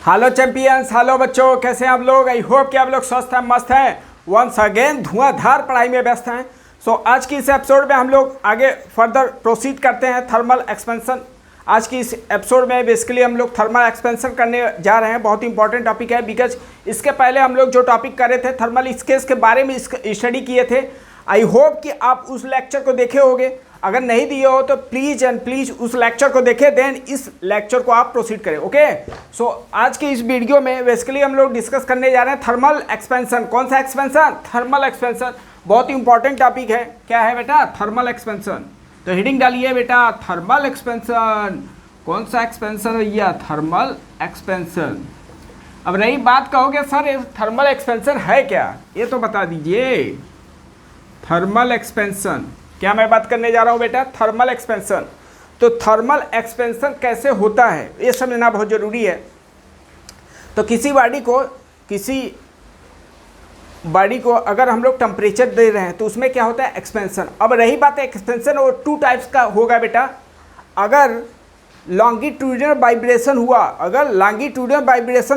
Hello champions, hello बच्चों, कैसे हैं आप लोग। आई होप कि आप लोग स्वस्थ हैं, मस्त हैं, वंस अगेन धुआंधार पढ़ाई में व्यस्त हैं। आज की इस एपिसोड में हम लोग आगे फर्दर प्रोसीड करते हैं थर्मल एक्सपेंशन। आज की इस एपिसोड में बेसिकली हम लोग थर्मल एक्सपेंशन करने जा रहे हैं। बहुत इंपॉर्टेंट टॉपिक है बिकॉज इसके पहले हम लोग जो टॉपिक कर रहे थे थर्मल स्केल्स के बारे में स्टडी किए थे। आई होप कि आप उस लेक्चर को देखे होंगे। अगर नहीं दिए हो तो प्लीज़ एंड प्लीज़ उस लेक्चर को देखें, देन इस लेक्चर को आप प्रोसीड करें। ओके, आज के इस वीडियो में बेसिकली हम लोग डिस्कस करने जा रहे हैं थर्मल एक्सपेंशन। कौन सा एक्सपेंशन? Thermal expansion. बहुत ही इंपॉर्टेंट टॉपिक है। क्या है बेटा? Thermal expansion. तो हेडिंग डालिए बेटा, थर्मल एक्सपेंशन। कौन सा एक्सपेंशन भैया? Thermal expansion. अब रही बात, कहोगे सर ये थर्मल एक्सपेंशन है क्या, ये तो बता दीजिए। थर्मल एक्सपेंशन क्या मैं बात करने जा रहा हूँ बेटा? Thermal expansion. तो थर्मल एक्सपेंशन कैसे होता है ये समझना बहुत ज़रूरी है। तो किसी बॉडी को अगर हम लोग टेम्परेचर दे रहे हैं तो उसमें क्या होता है? एक्सपेंशन। अब रही बात है एक्सपेंशन, वो टू टाइप्स का होगा बेटा। अगर लॉन्गिट्यूडिनल वाइब्रेशन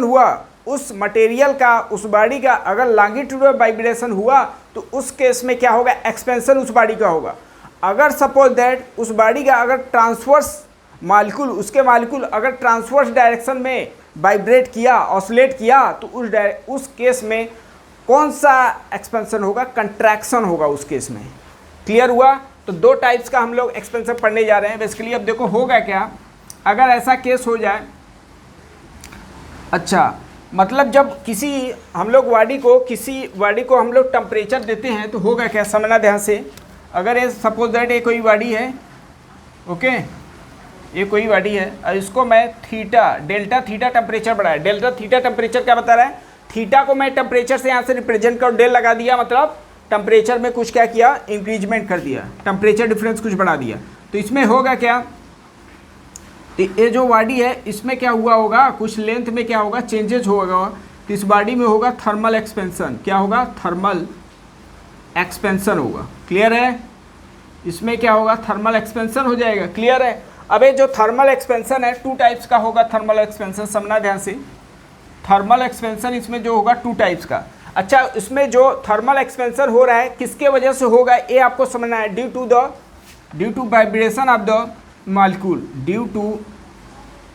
हुआ, उस मटेरियल का, उस बॉडी का अगर लॉन्गिट्यूडिनल वाइब्रेशन हुआ तो उस केस में क्या होगा? एक्सपेंशन उस बॉडी का होगा। अगर सपोज दैट उस बॉडी का अगर ट्रांसवर्स मालिक्यूल, उसके मालिक्यूल अगर ट्रांसवर्स डायरेक्शन में वाइब्रेट किया, ऑसिलेट किया, तो उस केस में कौन सा एक्सपेंशन होगा? कंट्रैक्शन होगा उस केस में। क्लियर हुआ? तो दो टाइप्स का हम लोग एक्सपेंशन पढ़ने जा रहे हैं बेसिकली। अब देखो होगा क्या अगर ऐसा केस हो जाए। अच्छा, मतलब जब हम लोग किसी बॉडी को हम लोग टेम्परेचर देते हैं तो होगा क्या, समझना ध्यान से। अगर ये सपोज दैट ये कोई बॉडी है, ओके, ये कोई बॉडी है और इसको मैं डेल्टा थीटा टेम्परेचर बढ़ाया। डेल्टा थीटा टेम्परेचर क्या बता रहा है? थीटा को मैं टेम्परेचर से यहाँ से रिप्रेजेंट कर डेल लगा दिया, मतलब टेम्परेचर में कुछ क्या किया? इंक्रीजमेंट कर दिया, टेम्परेचर डिफरेंस कुछ बढ़ा दिया। तो इसमें होगा क्या? तो ये जो बॉडी है इसमें क्या हुआ होगा? कुछ लेंथ में क्या होगा? चेंजेस होगा। तो इस बॉडी में होगा थर्मल एक्सपेंशन। क्या होगा? थर्मल एक्सपेंशन होगा। क्लियर है? इसमें क्या होगा? थर्मल एक्सपेंशन हो जाएगा। क्लियर है? अब ये जो थर्मल एक्सपेंशन है टू टाइप्स का होगा। थर्मल एक्सपेंशन समझना ध्यान से। थर्मल एक्सपेंशन इसमें जो होगा टू टाइप्स का। अच्छा, इसमें जो थर्मल एक्सपेंशन हो रहा है किसके वजह से होगा ये आपको समझना है। Due to vibration of the molecule.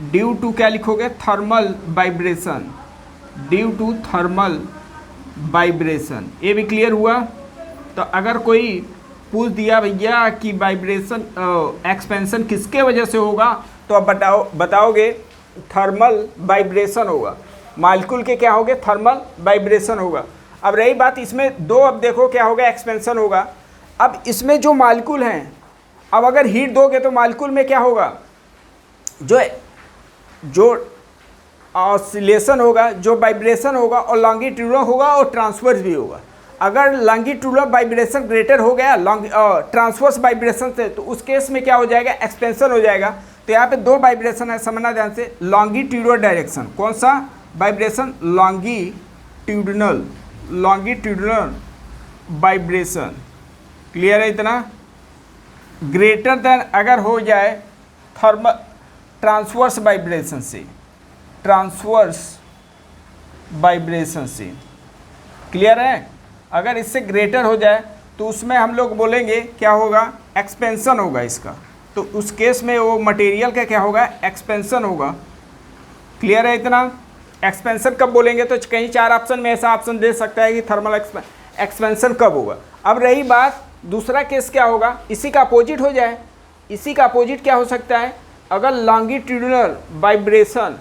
Due to क्या लिखोगे? Thermal vibration. Due to thermal vibration. ये भी क्लियर हुआ? तो अगर कोई पूछ दिया भैया कि वाइब्रेशन एक्सपेंशन किसके वजह से होगा, तो अब बताओगे थर्मल वाइब्रेशन होगा। मॉलिक्यूल के क्या होगे? थर्मल वाइब्रेशन होगा। अब रही बात इसमें दो, अब देखो क्या होगा? एक्सपेंशन होगा। अब इसमें जो मॉलिक्यूल हैं, अब अगर हीट दोगे तो मॉलिक्यूल में क्या होगा? जो ऑसिलेशन होगा, जो वाइब्रेशन होगा, और लॉन्गिट्यूडनल होगा और ट्रांसवर्स भी होगा। अगर लॉन्गिट्यूडनल वाइब्रेशन ग्रेटर हो गया ट्रांसवर्स वाइब्रेशन से, तो उस केस में क्या हो जाएगा? एक्सपेंशन हो जाएगा। तो यहाँ पे दो वाइब्रेशन है, समझना ध्यान से। लॉन्गिट्यूडनल डायरेक्शन, कौन सा वाइब्रेशन? Longitudinal vibration. क्लियर है इतना? ग्रेटर देन अगर हो जाए ट्रांसवर्स वाइब्रेशन से। क्लियर है? अगर इससे ग्रेटर हो जाए तो उसमें हम लोग बोलेंगे क्या होगा? एक्सपेंशन होगा इसका। तो उस केस में वो मटेरियल का क्या होगा? एक्सपेंशन होगा। क्लियर है इतना? एक्सपेंशन कब बोलेंगे? तो कहीं चार ऑप्शन में ऐसा ऑप्शन दे सकता है कि थर्मल एक्सपेंशन कब होगा। अब रही बात दूसरा केस क्या होगा? इसी का अपोजिट हो जाए। इसी का अपोजिट क्या हो सकता है? अगर लॉन्गिट्यूडिनल वाइब्रेशन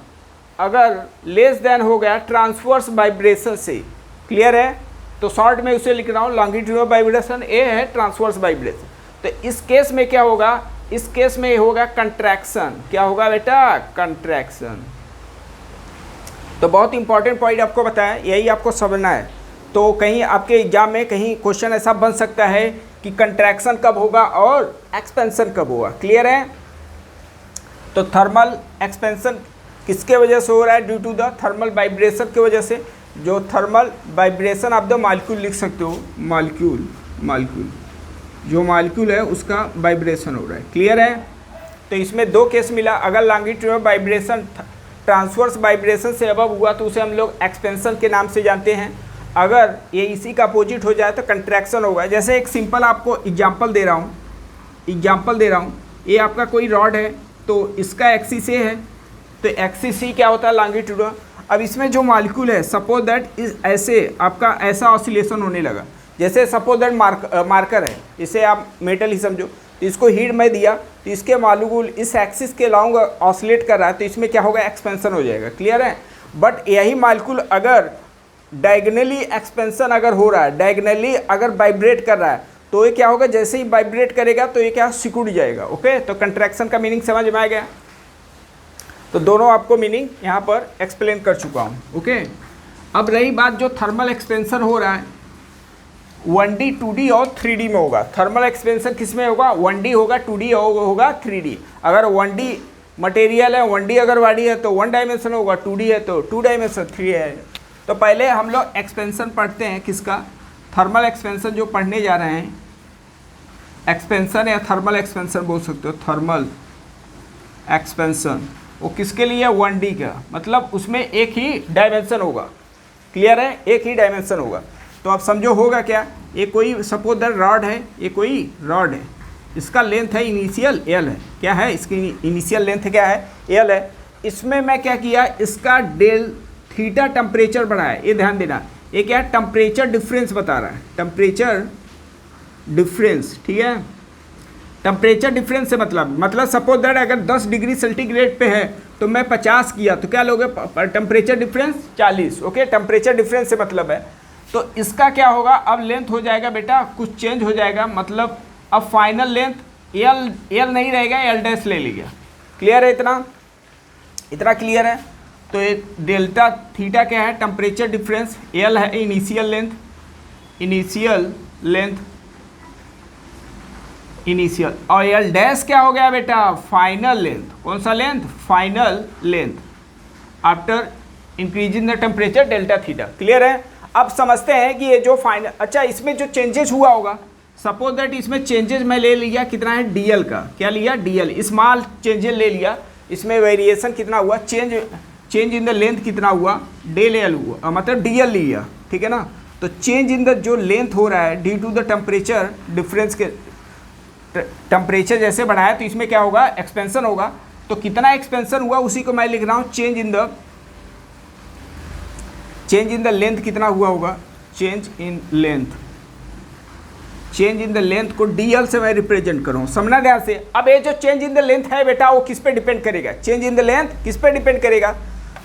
अगर लेस देन हो गया ट्रांसवर्स वाइब्रेशन से। क्लियर है? तो शॉर्ट में उसे लिख रहा हूँ, लॉन्गिट्यूडिनल वाइब्रेशन ए है, ट्रांसवर्स वाइब्रेशन। तो इस केस में क्या होगा? इस केस में होगा कंट्रैक्शन। क्या होगा बेटा? कंट्रैक्शन। तो बहुत इंपॉर्टेंट पॉइंट आपको बताया, यही आपको समझना है। तो कहीं आपके एग्जाम में कहीं क्वेश्चन ऐसा बन सकता है कि कंट्रैक्शन कब होगा और एक्सपेंशन कब होगा। क्लियर है? तो थर्मल एक्सपेंशन किसके वजह से हो रहा है? Due to the thermal vibration की वजह से। जो thermal vibration of the molecule लिख सकते हो, मॉलिक्यूल जो मॉलिक्यूल है उसका वाइब्रेशन हो रहा है। क्लियर है? तो इसमें दो केस मिला। अगर लॉन्गिट्यूडनल वाइब्रेशन ट्रांसवर्स वाइब्रेशन से अबव हुआ तो उसे हम लोग एक्सपेंशन के नाम से जानते हैं। अगर ये इसी का अपोजिट हो जाए तो कंट्रैक्शन होगा। जैसे एक सिंपल आपको एग्जांपल दे रहा हूँ, ये आपका कोई रॉड है तो इसका एक्सिस ए है, तो एक्सिस सी क्या होता है, लॉन्गिट्यूड। अब इसमें जो मॉलिक्यूल है, सपोज दैट इस ऐसे आपका ऐसा ऑसिलेशन होने लगा, जैसे सपोज दैट मार्कर है, इसे आप मेटल ही समझो, तो इसको हीट में दिया तो इसके मॉलिक्यूल इस एक्सिस के लॉन्ग ऑसिलेट कर रहा है, तो इसमें क्या होगा, एक्सपेंशन हो जाएगा। क्लियर है। बट यही मॉलिक्यूल अगर डायगोनली एक्सपेंशन अगर हो रहा है, डायगोनली अगर वाइब्रेट कर रहा है, तो ये क्या होगा, जैसे ही वाइब्रेट करेगा तो ये क्या, सिकुड़ जाएगा। ओके, तो कंट्रैक्शन का मीनिंग समझ में आ गया। तो दोनों आपको मीनिंग यहाँ पर एक्सप्लेन कर चुका हूँ। ओके, अब रही बात जो थर्मल एक्सपेंशन हो रहा है 1D 2D और 3D में होगा। थर्मल एक्सपेंशन किस में होगा, 1D होगा, 2D होगा, 3D। अगर 1D मटेरियल है, 1D अगर बॉडी है तो 1 डायमेंशन होगा, 2D है तो 2 डायमेंशन, 3 है। तो पहले हम लोग एक्सपेंशन पढ़ते हैं किसका, थर्मल एक्सपेंशन जो पढ़ने जा रहे हैं। एक्सपेंशन या थर्मल एक्सपेंशन बोल सकते हो, थर्मल एक्सपेंशन वो किसके लिए, 1D का, मतलब उसमें एक ही डायमेंशन होगा। क्लियर है, एक ही डायमेंशन होगा। तो आप समझो होगा क्या, ये कोई सपोज दैट रॉड है, ये कोई रॉड है, इसका लेंथ है इनिशियल एल है, क्या है, इसकी इनिशियल लेंथ क्या है, एल है। इसमें मैं क्या किया, इसका डेल थीटा टेम्परेचर बढ़ाया। ये ध्यान देना, ये क्या है, टेम्परेचर डिफरेंस बता रहा है, टेम्परेचर डिफरेंस। ठीक है, टेम्परेचर डिफरेंस से मतलब सपोज दैट अगर 10 डिग्री सेंटीग्रेड पे है तो मैं 50 किया तो क्या लोगे, temperature difference 40। Okay, temperature difference से मतलब है। तो इसका क्या होगा, अब लेंथ हो जाएगा बेटा, कुछ चेंज हो जाएगा, मतलब अब फाइनल लेंथ एल नहीं रहेगा, एल डैश ले लिया। क्लियर है, इतना क्लियर है। तो ये डेल्टा थीटा क्या है, टेम्परेचर डिफरेंस, एल है इनिशियल लेंथ, इनिशियल, और एल डैश क्या हो गया बेटा, फाइनल लेंथ। कौन सा length, final length after increasing the temperature delta theta. Clear है। अब समझते हैं कि ये जो फाइनल, अच्छा इसमें जो चेंजेस हुआ होगा, सपोज दैट इसमें चेंजेस मैं ले लिया कितना है, डीएल का, क्या लिया, डीएल, स्मॉल चेंजेस ले लिया। इसमें वेरिएशन कितना हुआ, चेंज इन द लेंथ कितना हुआ, डेल एल हुआ, मतलब डीएल लिया। ठीक है ना। तो चेंज इन द जो लेंथ हो रहा है due to the temperature difference के, टेम्परेचर जैसे बढ़ाया तो इसमें क्या होगा, एक्सपेंशन होगा। तो कितना एक्सपेंशन हुआ उसी को मैं लिख रहा हूँ, चेंज इन द लेंथ कितना हुआ होगा, चेंज इन द लेंथ को डीएल से मैं रिप्रेजेंट करूँ, समझना ध्यान से। अब ये जो चेंज इन द लेंथ है बेटा वो किस पे डिपेंड करेगा, चेंज इन द लेंथ किस पे डिपेंड करेगा,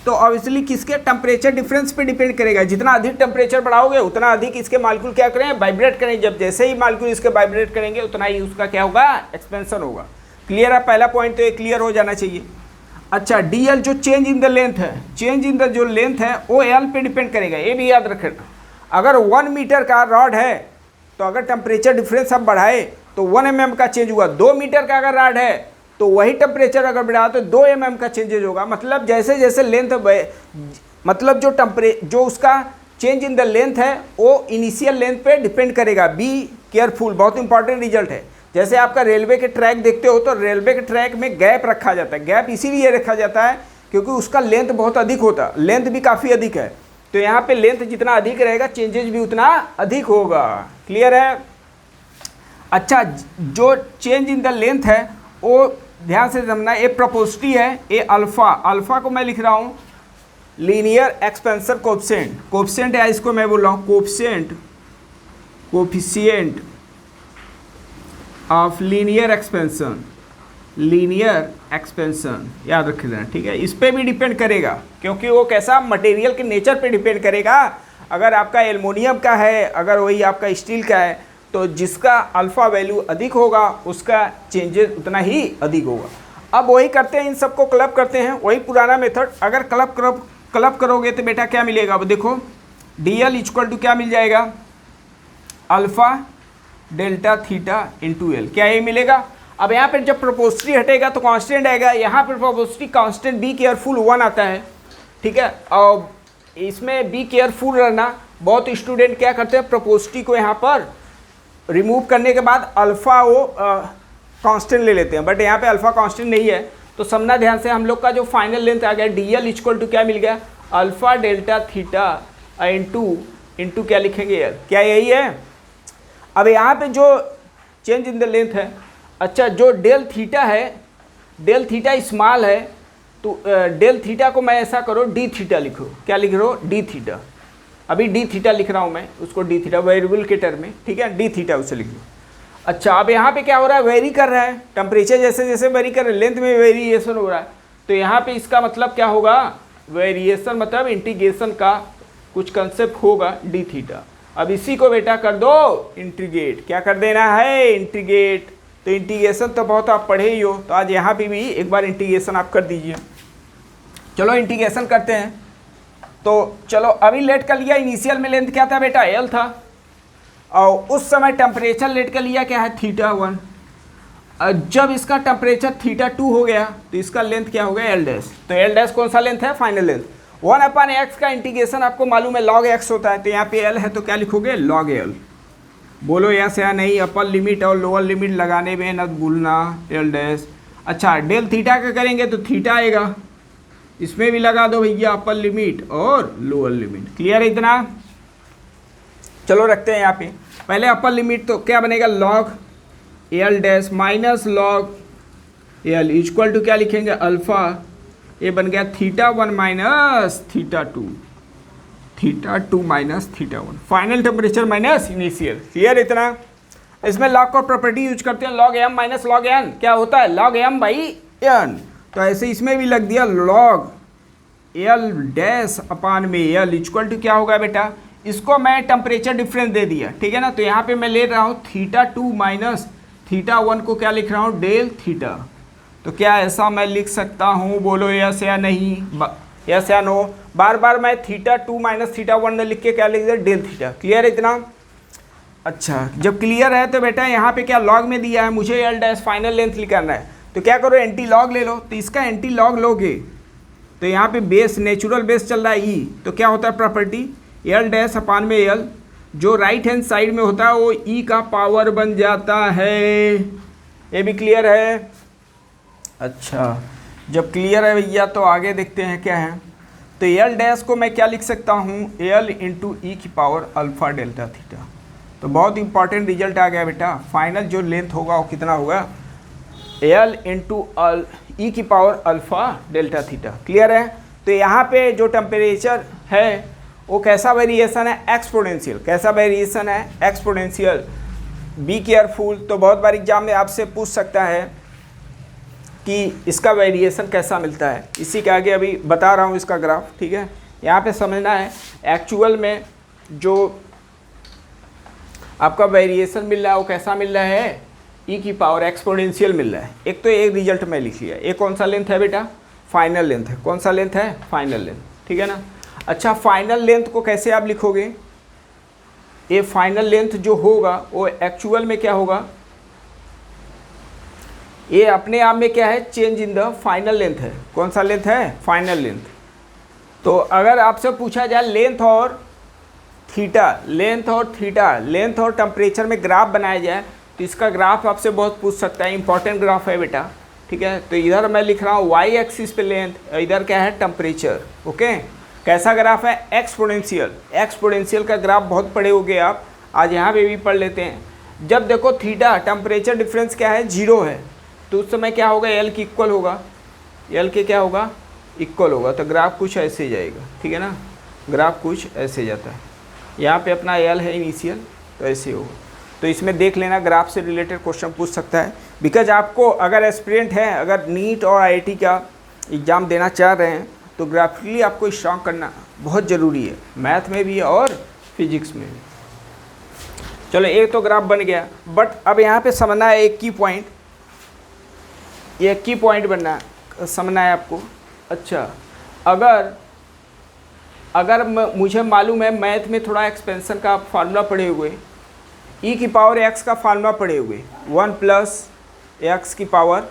तो ऑब्वियसली किसके, टेम्परेचर डिफरेंस पे डिपेंड करेगा। जितना अधिक टेम्परेचर बढ़ाओगे उतना अधिक इसके मॉलिक्यूल क्या करेंगे, वाइब्रेट करेंगे। जब जैसे ही मॉलिक्यूल इसके वाइब्रेट करेंगे उतना ही उसका क्या होगा, एक्सपेंशन होगा। क्लियर है, पहला पॉइंट तो ये क्लियर हो जाना चाहिए। अच्छा, डीएल जो चेंज इन द लेंथ है, चेंज इन द जो लेंथ है वो एल पे डिपेंड करेगा, ये भी याद रखना। अगर 1 मीटर का रॉड है तो अगर टेम्परेचर डिफरेंस अब बढ़ाए तो 1 mm का चेंज हुआ। 2 मीटर का अगर रॉड है तो वही टेम्परेचर अगर बढ़ा तो 2 mm का चेंजेज होगा। मतलब जैसे जैसे लेंथ, मतलब जो उसका चेंज इन द लेंथ है वो इनिशियल लेंथ पे डिपेंड करेगा। बी केयरफुल, बहुत इंपॉर्टेंट रिजल्ट है। जैसे आपका रेलवे के ट्रैक देखते हो तो रेलवे के ट्रैक में गैप रखा जाता है। गैप इसीलिए रखा जाता है क्योंकि उसका लेंथ बहुत अधिक होता है, लेंथ भी काफ़ी अधिक है। तो यहाँ पे लेंथ जितना अधिक रहेगा चेंजेज भी उतना अधिक होगा। क्लियर है। अच्छा, जो चेंज इन द लेंथ है वो ध्यान से समझना, ये प्रोपोर्शनल है, ये अल्फा को मैं लिख रहा हूँ लीनियर एक्सपेंशन कोएफिशिएंट है, इसको मैं बोल रहा हूँ कोएफिशिएंट ऑफ लीनियर एक्सपेंशन याद रख लेना। ठीक है, इस पे भी डिपेंड करेगा क्योंकि वो कैसा मटेरियल के नेचर पे डिपेंड करेगा। अगर आपका एल्युमिनियम का है, अगर वही आपका स्टील का है, तो जिसका अल्फ़ा वैल्यू अधिक होगा उसका चेंजेस उतना ही अधिक होगा। अब वही करते हैं, इन सबको क्लब करते हैं, वही पुराना मेथड। अगर क्लब करोगे तो बेटा क्या मिलेगा, अब देखो डीएल इक्वल टू क्या मिल जाएगा, alpha delta theta into L, क्या ये मिलेगा। अब यहाँ पर जब प्रोपोर्शनली हटेगा तो कांस्टेंट आएगा, यहाँ पर प्रोपोर्शनली कांस्टेंट बी केयरफुल 1 आता है। ठीक है, और इसमें बी केयरफुल रहना, बहुत स्टूडेंट क्या करते हैं प्रोपोर्शनली को यहाँ पर रिमूव करने के बाद अल्फ़ा वो कांस्टेंट ले लेते हैं, बट यहाँ पे अल्फ़ा कांस्टेंट नहीं है तो समझना ध्यान से, हम लोग का जो फाइनल लेंथ आ गया DL इक्वल टू क्या मिल गया, अल्फा डेल्टा थीटा इंटू क्या लिखेंगे L, क्या यही है। अब यहाँ पे जो चेंज इन द लेंथ है, अच्छा जो डेल थीटा है, डेल थीटा स्मॉल है, तो डेल थीटा को मैं ऐसा करो डी थीटा लिखो, क्या लिख रहे हो, डी थीटा। अभी डी थीटा लिख रहा हूँ मैं, उसको डी थीटा वेरिएबल के टर्म में, ठीक है, डी थीटा उसे लिख लो। अच्छा अब यहाँ पे क्या हो रहा है, वेरी कर रहा है, टेम्परेचर जैसे जैसे वेरी कर रहा है, लेंथ में वेरिएशन हो रहा है, तो यहाँ पे इसका मतलब क्या होगा, वेरिएशन मतलब इंटीग्रेशन का कुछ कंसेप्ट होगा डी थीटा। अब इसी को बेटा कर दो इंटीग्रेट, क्या कर देना है, इंटीग्रेट। तो इंटीग्रेशन तो बहुत आप पढ़े ही हो, तो आज यहाँ पे भी एक बार इंटीग्रेशन आप कर दीजिए। चलो इंटीग्रेशन करते हैं। तो चलो अभी लेट कर लिया, इनिशियल में लेंथ क्या था बेटा, L था, और उस समय टेम्परेचर लेट कर लिया क्या है, θ1। जब इसका टेम्परेचर θ2 हो गया तो इसका लेंथ क्या हो गया, L डैश। तो L डैश कौन सा लेंथ है, फाइनल लेंथ। 1/x का इंटीग्रेशन आपको मालूम है log x होता है, तो यहाँ पे L है तो क्या लिखोगे, log L। बोलो यस या नहीं, अपर लिमिट और लोअर लिमिट लगाने में न भूलना, L डैश। अच्छा डेल थीटा का करेंगे तो थीटा आएगा, इसमें भी लगा दो भैया अपर लिमिट और लोअर लिमिट। क्लियर है इतना। चलो रखते हैं यहाँ पे, पहले अपर लिमिट तो क्या बनेगा, log L dash minus log L equal to क्या लिखेंगे, अल्फा, ये बन गया θ1 minus θ2 minus θ1, final temperature minus initial. Clear इतना। इसमें लॉग का प्रॉपर्टी यूज करते हैं, log m minus log n क्या होता है, log m बाई n। तो ऐसे इसमें भी लग दिया log L डैश अपान में L इक्वल टू क्या होगा बेटा, इसको मैं टेम्परेचर डिफरेंस दे दिया, ठीक है ना। तो यहाँ पे मैं ले रहा हूँ θ2 माइनस θ1 को क्या लिख रहा हूँ, डेल थीटा। तो क्या ऐसा मैं लिख सकता हूँ, बोलो यस या नहीं, यस या नो। बार बार मैं θ2 माइनस θ1 लिख के क्या लिख दिया, डेल थीटा। क्लियर है इतना। अच्छा जब क्लियर है तो बेटा यहाँ पे क्या लॉग में दिया है, मुझे L डैश फाइनल लेंथ निकालना है, तो क्या करो एंटी लॉग ले लो। तो इसका एंटी लॉग लोगे तो यहाँ पे बेस नेचुरल बेस चल रहा है ई, तो क्या होता है प्रॉपर्टी, L डैश अपान में L, जो राइट हैंड साइड में होता है वो ई का पावर बन जाता है। ये भी क्लियर है। अच्छा जब क्लियर है भैया तो आगे देखते हैं क्या है। तो L डैश को मैं क्या लिख सकता हूँ, L इंटू ई की पावर अल्फा डेल्टा थीटा। तो बहुत इंपॉर्टेंट रिजल्ट आ गया बेटा, फाइनल जो लेंथ होगा वो कितना होगा, L इंटू ई की power alpha delta theta. Clear है। तो यहाँ पे जो टेम्परेचर है वो कैसा वेरिएशन है, एक्सपोनेंशियल। कैसा वेरिएशन है, एक्सपोनेंशियल। Be careful. तो बहुत बार एग्जाम में आपसे पूछ सकता है कि इसका वेरिएशन कैसा मिलता है, इसी के आगे अभी बता रहा हूँ इसका ग्राफ, ठीक है। यहाँ पे समझना है एक्चुअल में जो आपका वेरिएशन मिल रहा है वो कैसा मिल रहा है, ई की पावर एक्सपोनेंशियल मिल रहा है। एक तो एक रिजल्ट में लिख लिया, एक कौन सा लेंथ है बेटा, फाइनल लेंथ है। कौन सा लेंथ है, फाइनल लेंथ, ठीक है ना। अच्छा फाइनल लेंथ को कैसे आप लिखोगे, ये फाइनल लेंथ जो होगा वो एक्चुअल में क्या होगा, ये अपने आप में क्या है, change in the final length है। कौन सा लेंथ है, फाइनल लेंथ। तो अगर आपसे पूछा जाए लेंथ और थीटा, लेंथ और टेम्परेचर में ग्राफ बनाया जाए तो इसका ग्राफ आपसे बहुत पूछ सकता है, इंपॉर्टेंट ग्राफ है बेटा, ठीक है। तो इधर मैं लिख रहा हूँ वाई एक्सिस पे लेंथ, इधर क्या है टेम्परेचर। ओके कैसा ग्राफ है, एक्सपोनेंशियल। एक्सपोनेंशियल का ग्राफ बहुत पढ़े होगे आप, आज यहाँ पे भी पढ़ लेते हैं। जब देखो थीटा टेम्परेचर डिफरेंस क्या है, 0 है, तो उस समय क्या होगा, एल की इक्वल होगा, एल के क्या होगा, इक्वल होगा। तो ग्राफ कुछ ऐसे जाएगा, ठीक है ना, ग्राफ कुछ ऐसे जाता है। यहाँ पे अपना एल है इनिशियल, तो ऐसे होगा। तो इसमें देख लेना, ग्राफ से रिलेटेड क्वेश्चन पूछ सकता है। बिकॉज आपको अगर एस्पिरेंट हैं, अगर नीट और आईआईटी का एग्ज़ाम देना चाह रहे हैं तो ग्राफिकली आपको स्ट्रॉन्ग करना बहुत ज़रूरी है, मैथ में भी और फिजिक्स में भी। चलो एक तो ग्राफ बन गया, बट अब यहाँ पे समझना है एक की पॉइंट, ये की पॉइंट बनना समझना है आपको। अच्छा अगर मुझे मालूम है, मैथ में थोड़ा एक्सपेंशन का फार्मूला पढ़े हुए, ई की पावर एक्स का फार्मूला पढ़े हुए, 1 प्लस एक्स की पावर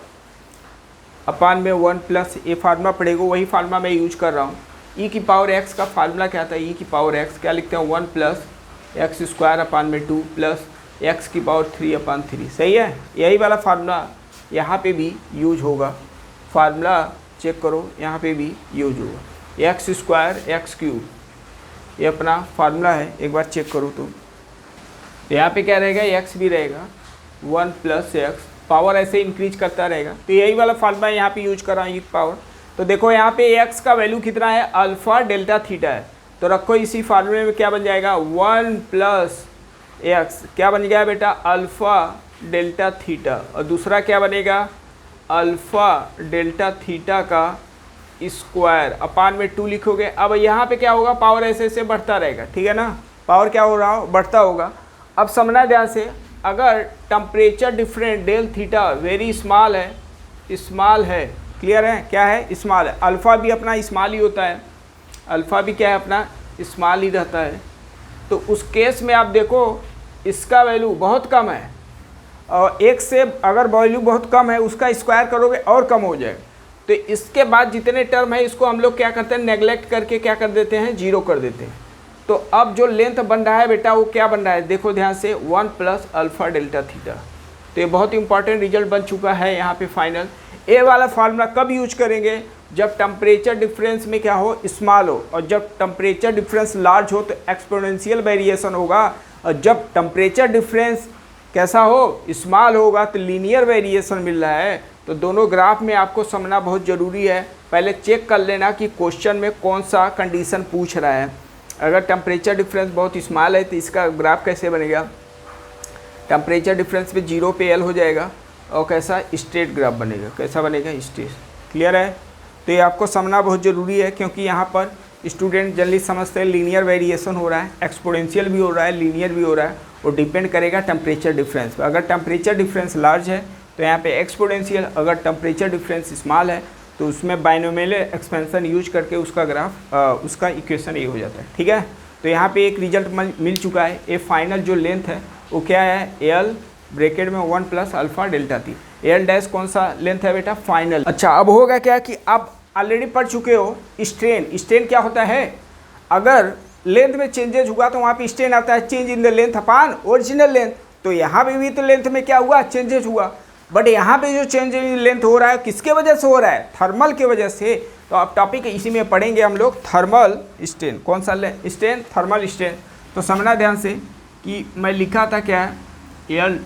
अपान में 1 प्लस ये फार्मूला पढ़े हुए, वही फार्मूला मैं यूज कर रहा हूँ। ई की पावर एक्स का फार्मूला क्या था, ई की पावर एक्स क्या लिखते हैं, 1 प्लस एक्स स्क्वायर अपान में 2 प्लस एक्स की पावर 3 अपान 3। सही है, यही वाला फार्मूला यहाँ पे भी यूज होगा। फार्मूला चेक करो, यहाँ पे भी यूज होगा, एक्स स्क्वायर एक्स क्यूब, ये अपना फार्मूला है, एक बार चेक करो तो यहाँ पे क्या रहेगा, एक्स भी रहेगा 1 + x, पावर ऐसे इंक्रीज करता रहेगा। तो यही वाला फार्मूला यहाँ पे यूज कर रहा हूँ ई पावर। तो देखो यहाँ पे x का वैल्यू कितना है, अल्फा डेल्टा थीटा है, तो रखो इसी फार्मूले में क्या बन जाएगा 1 + x, क्या बन गया बेटा अल्फा डेल्टा थीटा, और दूसरा क्या बनेगा अल्फा डेल्टा थीटा का स्क्वायर अपान में 2 लिखोगे। अब यहाँ पे क्या होगा, पावर ऐसे ऐसे बढ़ता रहेगा, ठीक है ना, पावर क्या हो रहा हो, बढ़ता होगा। अब समझना ध्यान से, अगर temperature different del theta very small है, क्लियर है, क्या है स्मॉल है, अल्फ़ा भी अपना स्मॉल ही होता है, अल्फ़ा भी क्या है अपना स्मॉल ही रहता है, तो उस केस में आप देखो इसका वैल्यू बहुत कम है, और एक से अगर वैल्यू बहुत कम है उसका स्क्वायर करोगे और कम हो जाएगा। तो इसके बाद जितने टर्म है इसको हम लोग क्या करते हैं, नेगलेक्ट करके क्या कर देते हैं, 0 कर देते हैं। तो अब जो लेंथ बन रहा है बेटा वो क्या बन रहा है, देखो ध्यान से 1 + अल्फा डेल्टा थीटा। तो ये बहुत इंपॉर्टेंट रिजल्ट बन चुका है यहाँ पे फाइनल। ए वाला फार्मूला कब यूज करेंगे, जब टेम्परेचर डिफरेंस में क्या हो, स्मॉल हो, और जब टेम्परेचर डिफरेंस लार्ज हो तो एक्सपोनेंशियल वेरिएशन होगा, और जब टेम्परेचर डिफरेंस कैसा हो, स्मॉल होगा तो लीनियर वेरिएशन मिल रहा है। तो दोनों ग्राफ में आपको समझना बहुत ज़रूरी है, पहले चेक कर लेना कि क्वेश्चन में कौन सा कंडीशन पूछ रहा है। अगर टेम्परेचर डिफरेंस बहुत स्मॉल है तो इसका ग्राफ कैसे बनेगा, टेम्परेचर डिफरेंस पे 0 पे एल हो जाएगा, और कैसा स्ट्रेट ग्राफ बनेगा, कैसा बनेगा स्ट्रेट, क्लियर है। तो ये आपको समझना बहुत ज़रूरी है, क्योंकि यहाँ पर स्टूडेंट जल्दी समझते हैं लीनियर वेरिएशन हो रहा है, एक्सपोनेंशियल भी हो रहा है, लीनियर भी हो रहा है, वो डिपेंड करेगा टेम्परेचर डिफरेंस पर। अगर टेम्परेचर डिफरेंस लार्ज है तो यहाँ पे एक्सपोनेंशियल, अगर टेम्परेचर डिफरेंस स्मॉल है तो उसमें बाइनोमियल एक्सपेंशन यूज करके उसका ग्राफ उसका इक्वेशन ये हो जाता है, ठीक है। तो यहाँ पे एक रिजल्ट मिल चुका है, ये फाइनल जो लेंथ है वो क्या है, एल ब्रैकेट में 1 + अल्फा डेल्टा थी, एल डैश कौन सा लेंथ है बेटा, फाइनल। अच्छा अब होगा क्या कि आप ऑलरेडी पढ़ चुके हो स्ट्रेन क्या होता है, अगर लेंथ में चेंजेज हुआ तो वहाँ पे स्ट्रेन आता है, change in the length upon original length. तो यहाँ पे भी तो लेंथ में क्या हुआ, चेंजेज हुआ, बट यहाँ पे जो चेंज इन लेंथ हो रहा है किसके वजह से हो रहा है, थर्मल के वजह से। तो अब टॉपिक इसी में पढ़ेंगे हम लोग, थर्मल स्ट्रेन, कौन सा स्ट्रेन, थर्मल स्ट्रेन। तो समझना ध्यान से कि मैं लिखा था क्या, एल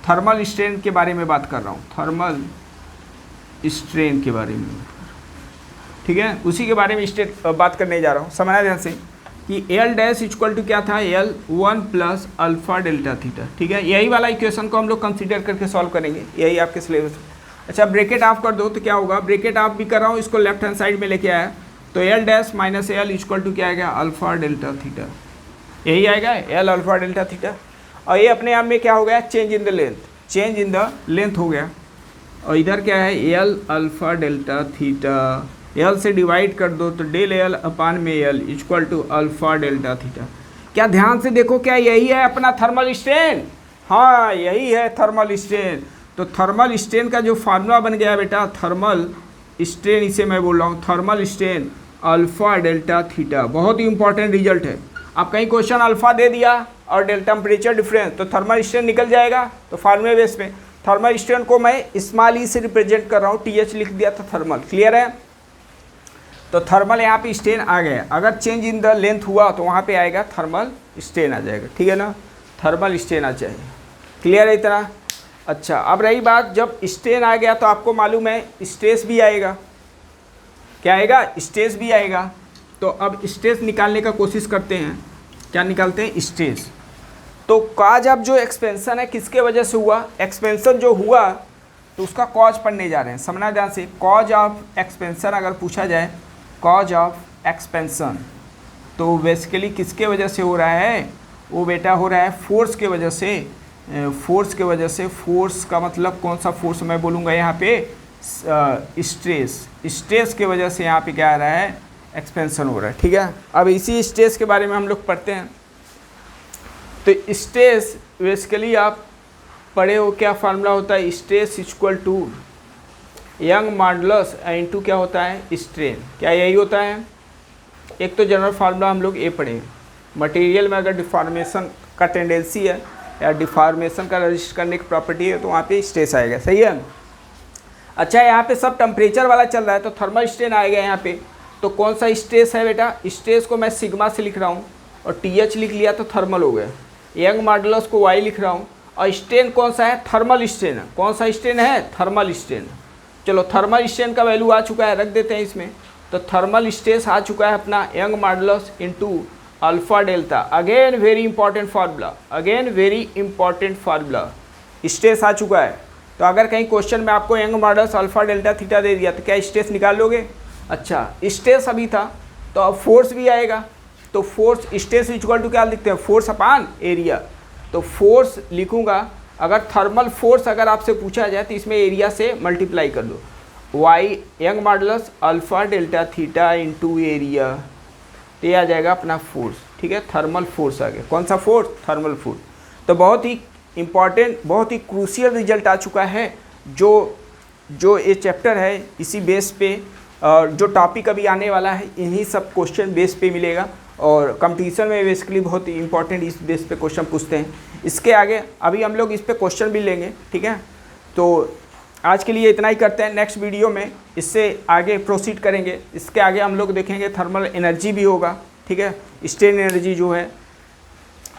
थर्मल स्ट्रेन के बारे में बात कर रहा हूँ, थर्मल स्ट्रेन के बारे में, ठीक है, उसी के बारे में बात करने जा रहा हूँ। समझना ध्यान से कि एल डैश इक्वल टू क्या था, एल 1 + अल्फा डेल्टा थीटा, ठीक है। यही वाला इक्वेशन को हम लोग कंसीडर करके सॉल्व करेंगे, यही आपके सिलेबस। अच्छा ब्रैकेट ऑफ कर दो तो क्या होगा, ब्रैकेट ऑफ भी कर रहा हूँ, इसको लेफ्ट हैंड साइड में लेके आया तो L dash minus L equal to क्या आएगा, अल्फा डेल्टा थीटा, यही आएगा एल अल्फा डेल्टा थीटा। और ये अपने आप में क्या हो गया, change in the length, change in the length हो गया, और इधर क्या है L alpha delta theta, L से डिवाइड कर दो तो डेल एल अपान में L equal to alpha delta theta. क्या ध्यान से देखो, क्या यही है अपना थर्मल स्ट्रेन, हाँ यही है थर्मल स्ट्रेन। तो थर्मल स्ट्रेन का जो फार्मूला बन गया बेटा, थर्मल स्ट्रेन इसे मैं बोल रहा हूँ, thermal strain alpha delta theta, बहुत ही इंपॉर्टेंट रिजल्ट है। आप कहीं क्वेश्चन अल्फा दे दिया और डेल्टा टेम्परेचर डिफरेंस, तो थर्मल स्ट्रेन निकल जाएगा। तो फार्मूले बेस पे थर्मल स्ट्रेन को मैं स्मॉल ई से रिप्रेजेंट कर रहा हूँ, TH लिख दिया था थर्मल, क्लियर है। तो थर्मल यहाँ पे स्ट्रेन आ गया, अगर चेंज इन द लेंथ हुआ तो वहाँ पे आएगा थर्मल स्ट्रेन आ जाएगा, ठीक है ना, थर्मल स्ट्रेन आ जाएगा, क्लियर है इतना। अच्छा अब रही बात, जब स्ट्रेन आ गया तो आपको मालूम है स्ट्रेस भी आएगा, क्या आएगा, स्ट्रेस भी आएगा। तो अब स्ट्रेस निकालने का कोशिश करते हैं, क्या निकालते हैं, स्ट्रेस। तो कॉज ऑफ जो एक्सपेंशन है किसके वजह से हुआ, एक्सपेंशन जो हुआ तो उसका कॉज पढ़ने जा रहे हैं, समझना ध्यान से। कॉज ऑफ एक्सपेंशन अगर पूछा जाए, कॉज ऑफ एक्सपेंशन तो बेसिकली किसके वजह से हो रहा है, वो बेटा हो रहा है फोर्स के वजह से, फोर्स के वजह से। फोर्स का मतलब कौन सा फोर्स मैं बोलूँगा यहाँ पे, स्ट्रेस, स्ट्रेस के वजह से यहाँ पे क्या आ रहा है, एक्सपेंशन हो रहा है, ठीक है। अब इसी स्ट्रेस के बारे में हम लोग पढ़ते हैं। तो स्ट्रेस बेसिकली आप पढ़े हो, क्या फार्मूला होता है, stress equal to Young modulus into क्या होता है, स्ट्रेन, क्या यही होता है। एक तो जनरल फार्मूला हम लोग ये पढ़े, मटेरियल में अगर डिफॉर्मेशन का टेंडेंसी है या डिफॉर्मेशन का रजिस्ट करने की प्रॉपर्टी है तो वहाँ पे स्ट्रेस आएगा, सही है। अच्छा यहाँ पे सब टेम्परेचर वाला चल रहा है, तो थर्मल स्ट्रेन आएगा यहाँ पे। तो कौन सा स्ट्रेस है बेटा, स्ट्रेस को मैं सिग्मा से लिख रहा हूँ और TH लिख लिया तो थर्मल हो गया। यंग मॉडुलस को Y लिख रहा हूँ और स्ट्रेन कौन सा है, थर्मल स्ट्रेन है। कौन सा स्ट्रेन है, थर्मल स्ट्रेन। चलो थर्मल स्ट्रेन का वैल्यू आ चुका है, रख देते हैं इसमें। तो थर्मल स्ट्रेस आ चुका है अपना Young modulus into alpha delta. Again very important formula, again very important formula, stress आ चुका है। तो अगर कहीं क्वेश्चन में आपको Young modulus alpha delta theta दे दिया तो क्या स्ट्रेस निकाल लोगे। अच्छा स्ट्रेस अभी था, तो अब फोर्स भी आएगा। तो फोर्स स्ट्रेस इक्वल टू क्या लिखते हैं, फोर्स अपान एरिया। तो फोर्स लिखूंगा, अगर थर्मल फोर्स अगर आपसे पूछा जाए तो इसमें एरिया से मल्टीप्लाई कर दो। Y Young modulus alpha delta theta into area, तो ये आ जाएगा अपना फोर्स। ठीक है, थर्मल फोर्स आ गया। कौन सा फोर्स, थर्मल फोर्स। तो बहुत ही इम्पॉर्टेंट, बहुत ही क्रूशियल रिजल्ट आ चुका है। जो ये चैप्टर है इसी बेस पे जो टॉपिक अभी आने वाला है इन्हीं सब क्वेश्चन बेस पे मिलेगा। और कंपटीशन में बेसिकली बहुत ही इंपॉर्टेंट इस बेस पे क्वेश्चन पूछते हैं। इसके आगे अभी हम लोग इस पे क्वेश्चन भी लेंगे। ठीक है, तो आज के लिए इतना ही करते हैं। नेक्स्ट वीडियो में इससे आगे प्रोसीड करेंगे। इसके आगे हम लोग देखेंगे थर्मल एनर्जी भी होगा। ठीक है, स्ट्रेन एनर्जी जो है,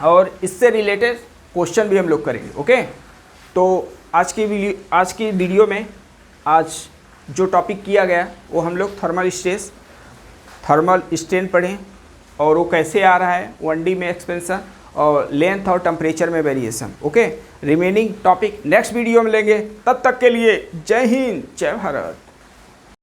और इससे रिलेटेड क्वेश्चन भी हम लोग करेंगे। ओके, तो आज की वीडियो में आज जो टॉपिक किया गया वो हम लोग थर्मल स्ट्रेस, थर्मल स्ट्रेन पढ़ें और वो कैसे आ रहा है 1D में एक्सपेंशन और लेंथ और टेम्परेचर में variation. Okay, remaining topic next video में लेंगे। तब तक के लिए जय हिंद, जय भारत।